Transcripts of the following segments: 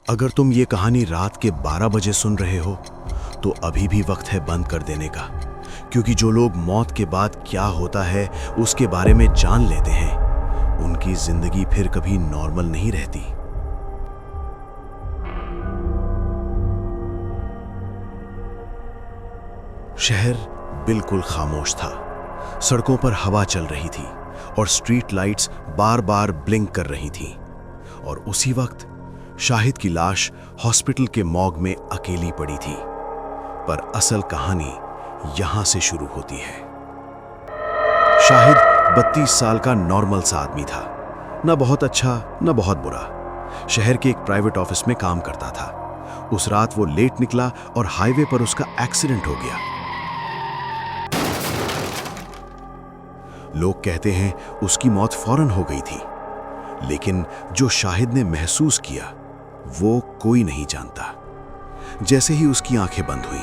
अगर तुम ये कहानी रात के 12 बजे सुन रहे हो तो अभी भी वक्त है बंद कर देने का, क्योंकि जो लोग मौत के बाद क्या होता है उसके बारे में जान लेते हैं उनकी जिंदगी फिर कभी नॉर्मल नहीं रहती। शहर बिल्कुल खामोश था। सड़कों पर हवा चल रही थी और स्ट्रीट लाइट्स बार बार ब्लिंक कर रही थीं। और उसी वक्त शाहिद की लाश हॉस्पिटल के मॉर्ग में अकेली पड़ी थी। पर असल कहानी यहां से शुरू होती है। शाहिद 32 साल का नॉर्मल सा आदमी था, न बहुत अच्छा न बहुत बुरा। शहर के एक प्राइवेट ऑफिस में काम करता था। उस रात वो लेट निकला और हाईवे पर उसका एक्सीडेंट हो गया। लोग कहते हैं उसकी मौत फौरन हो गई थी, लेकिन जो शाहिद ने महसूस किया वो कोई नहीं जानता। जैसे ही उसकी आंखें बंद हुई,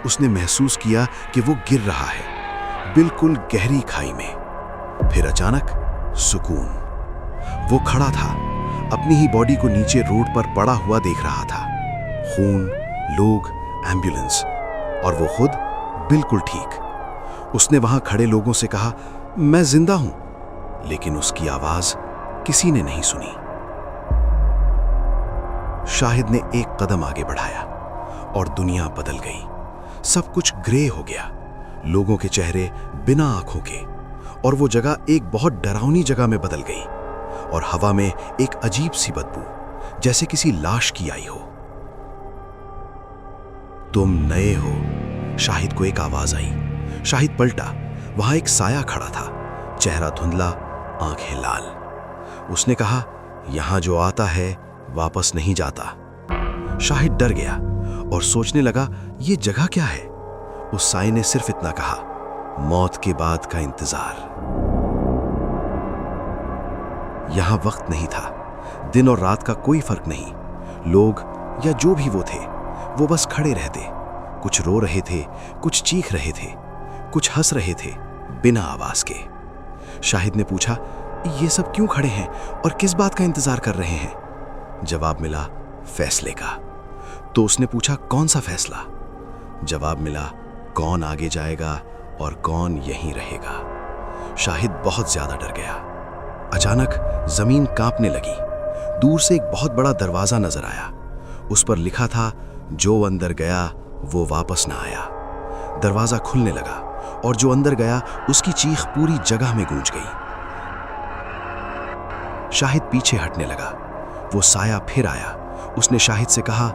उसने महसूस किया कि वो गिर रहा है, बिल्कुल गहरी खाई में। फिर अचानक सुकून। वो खड़ा था, अपनी ही बॉडी को नीचे रोड पर पड़ा हुआ देख रहा था। खून, लोग, एम्बुलेंस, और वो खुद बिल्कुल ठीक। उसने वहां खड़े लोगों से कहा, मैं जिंदा हूं, लेकिन उसकी आवाज किसी ने नहीं सुनी। शाहिद ने एक कदम आगे बढ़ाया और दुनिया बदल गई। सब कुछ ग्रे हो गया, लोगों के चेहरे बिना आंखों के, और वो जगह एक बहुत डरावनी जगह में बदल गई। और हवा में एक अजीब सी बदबू, जैसे किसी लाश की आई हो। तुम नए हो, शाहिद को एक आवाज आई। शाहिद पलटा, वहां एक साया खड़ा था, चेहरा धुंधला, आंखें लाल। उसने कहा, यहां जो आता है वापस नहीं जाता। शाहिद डर गया और सोचने लगा, ये जगह क्या है। उस साए ने सिर्फ इतना कहा, मौत के बाद का इंतजार। यहां वक्त नहीं था, दिन और रात का कोई फर्क नहीं। लोग या जो भी वो थे, वो बस खड़े रहते। कुछ रो रहे थे, कुछ चीख रहे थे, कुछ हंस रहे थे, बिना आवाज के। शाहिद ने पूछा, ये सब क्यों खड़े हैं और किस बात का इंतजार कर रहे हैं? जवाब मिला, फैसले का। तो उसने पूछा, कौन सा फैसला? जवाब मिला, कौन आगे जाएगा और कौन यहीं रहेगा। शाहिद बहुत ज्यादा डर गया। अचानक जमीन कांपने लगी। दूर से एक बहुत बड़ा दरवाजा नजर आया। उस पर लिखा था, जो अंदर गया वो वापस ना आया। दरवाजा खुलने लगा और जो अंदर गया उसकी चीख पूरी जगह में गूंज गई। शाहिद पीछे हटने लगा। वो साया फिर आया। उसने शाहिद से कहा,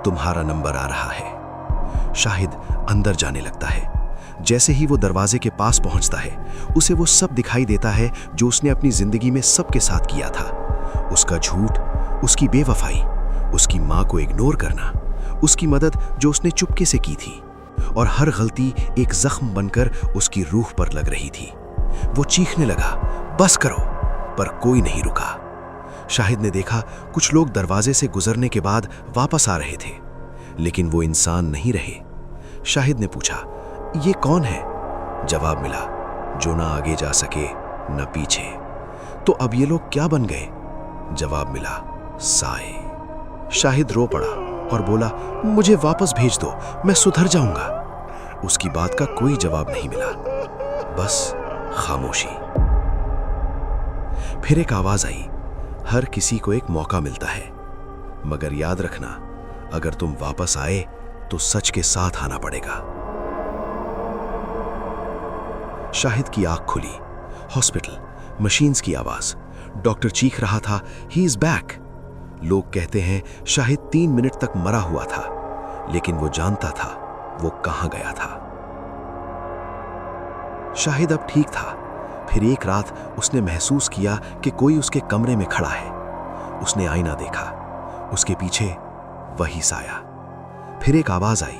तुम्हारा नंबर आ रहा है। शाहिद अंदर जाने लगता है। जैसे ही वो दरवाजे के पास पहुंचता है, उसे वो सब दिखाई देता है जो उसने अपनी जिंदगी में सबके साथ किया था। उसका झूठ, उसकी बेवफाई, उसकी मां को इग्नोर करना, उसकी मदद जो उसने चुपके से की थी, और हर गलती एक जख्म बनकर उसकी रूह पर लग रही थी। वो चीखने लगा, बस करो, पर कोई नहीं रुका। शाहिद ने देखा कुछ लोग दरवाजे से गुजरने के बाद वापस आ रहे थे, लेकिन वो इंसान नहीं रहे। शाहिद ने पूछा, ये कौन है? जवाब मिला, जो ना आगे जा सके न पीछे। तो अब ये लोग क्या बन गए? जवाब मिला, साए। शाहिद रो पड़ा और बोला, मुझे वापस भेज दो, मैं सुधर जाऊंगा। उसकी बात का कोई जवाब नहीं मिला, बस खामोशी। फिर एक आवाज आई, हर किसी को एक मौका मिलता है, मगर याद रखना, अगर तुम वापस आए तो सच के साथ आना पड़ेगा। शाहिद की आंख खुली। हॉस्पिटल, मशीन्स की आवाज, डॉक्टर चीख रहा था, ही इज बैक। लोग कहते हैं शाहिद 3 मिनट तक मरा हुआ था, लेकिन वो जानता था वो कहां गया था। शाहिद अब ठीक था। फिर एक रात उसने महसूस किया कि कोई उसके कमरे में खड़ा है। उसने आईना देखा, उसके पीछे वही साया। फिर एक आवाज आई,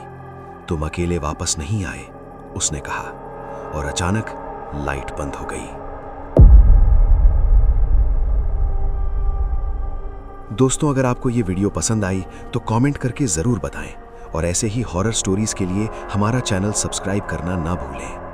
तुम अकेले वापस नहीं आए, उसने कहा, और अचानक लाइट बंद हो गई। दोस्तों, अगर आपको ये वीडियो पसंद आई तो कमेंट करके जरूर बताएं, और ऐसे ही हॉरर स्टोरीज के लिए हमारा चैनल सब्सक्राइब करना ना भूलें।